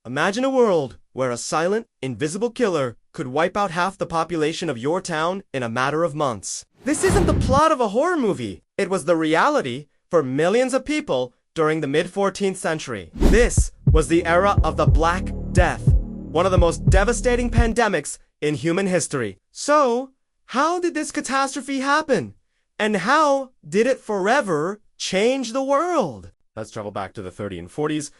Imagine a world where a silent, invisible killer could wipe out half the population of your town in a matter of months. This isn't the plot of a horror movie. It was the reality for millions of people during the mid-14th century. This was the era of the Black Death, one of the most devastating pandemics in human history. So, how did this catastrophe happen? And how did it forever change the world? Let's travel back to the 30s and 40s.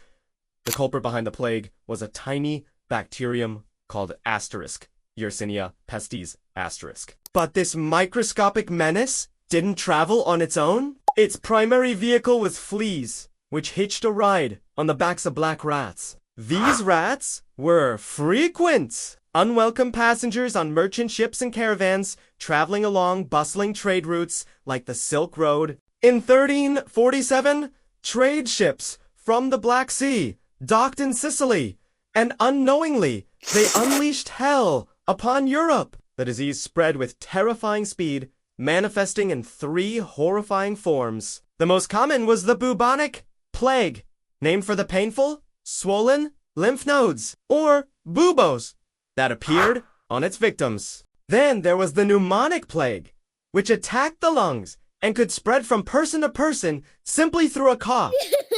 The culprit behind the plague was a tiny bacterium called Asterisk, Yersinia pestis asterisk. But this microscopic menace didn't travel on its own. Its primary vehicle was fleas, which hitched a ride on the backs of black rats. These rats were frequent, unwelcome passengers on merchant ships and caravans traveling along bustling trade routes like the Silk Road. In 1347, trade ships from the Black Sea docked in Sicily, and unknowingly, they unleashed hell upon Europe. The disease spread with terrifying speed, manifesting in 3 horrifying forms. The most common was the bubonic plague, named for the painful, swollen lymph nodes, or buboes, that appeared on its victims. Then there was the pneumonic plague, which attacked the lungs and could spread from person to person simply through a cough,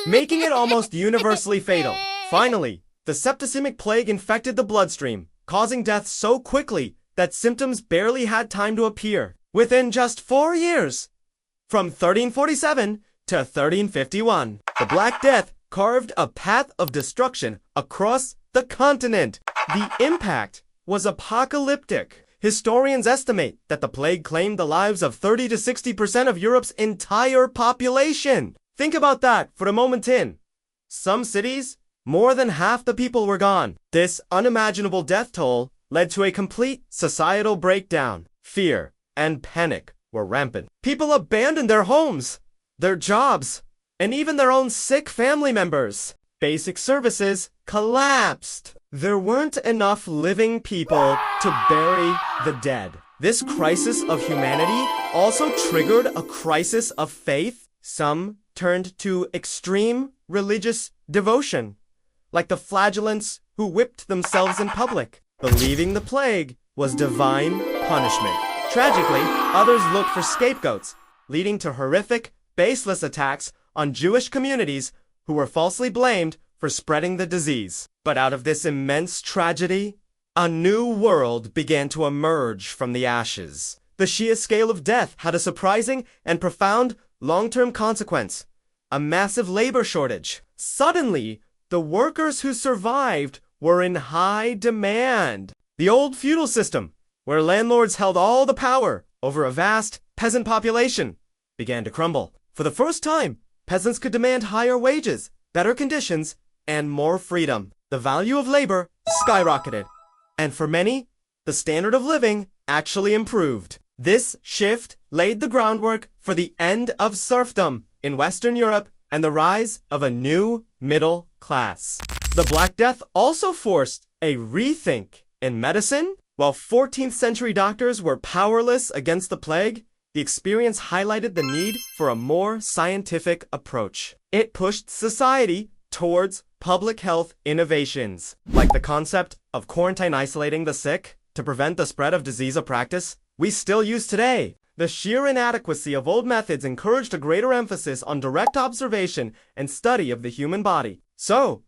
making it almost universally fatal. Finally, the septicemic plague infected the bloodstream, causing death so quickly that symptoms barely had time to appear. Within just 4 years, from 1347 to 1351, the Black Death carved a path of destruction across the continent. The impact was apocalyptic. Historians estimate that the plague claimed the lives of 30 to 60% of Europe's entire population. Think about that for a moment in. Some cities, more than half the people were gone. This unimaginable death toll led to a complete societal breakdown. Fear and panic were rampant. People abandoned their homes, their jobs, and even their own sick family members. Basic services collapsed. There weren't enough living people to bury the dead. This crisis of humanity also triggered a crisis of faith. Some turned to extreme religious devotion, like the flagellants who whipped themselves in public, believing the plague was divine punishment. Tragically, others looked for scapegoats, leading to horrific, baseless attacks on Jewish communities who were falsely blamed for spreading the disease. But out of this immense tragedy, a new world began to emerge from the ashes. The sheer scale of death had a surprising and profound long-term consequence: a massive labor shortage. Suddenly, the workers who survived were in high demand. The old feudal system, where landlords held all the power over a vast peasant population, began to crumble. For the first time, peasants could demand higher wages, better conditions, and more freedom. The value of labor skyrocketed, and for many, the standard of living actually improved. This shift laid the groundwork for the end of serfdom in Western Europe and the rise of a new middle class. The Black Death also forced a rethink in medicine. While 14th century doctors were powerless against the plague, the experience highlighted the need for a more scientific approach. It pushed society towards public health innovations, like the concept of quarantine isolating the sick to prevent the spread of disease, a practice we still use today. The sheer inadequacy of old methods encouraged a greater emphasis on direct observation and study of the human body. So,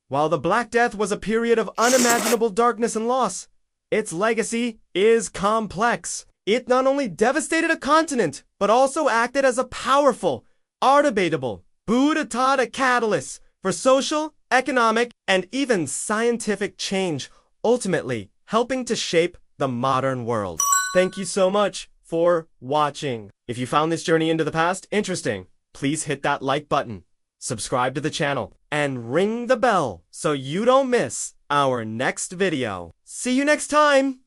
while the Black Death was a period of unimaginable darkness and loss, its legacy is complex. It not only devastated a continent, but also acted as a powerful, undebatable, Buddha-taught catalyst for social, economic, and even scientific change, ultimately helping to shape the modern world. Thank you so much for watching. If you found this journey into the past interesting, please hit that like button, subscribe to the channel, and ring the bell so you don't miss our next video. See you next time!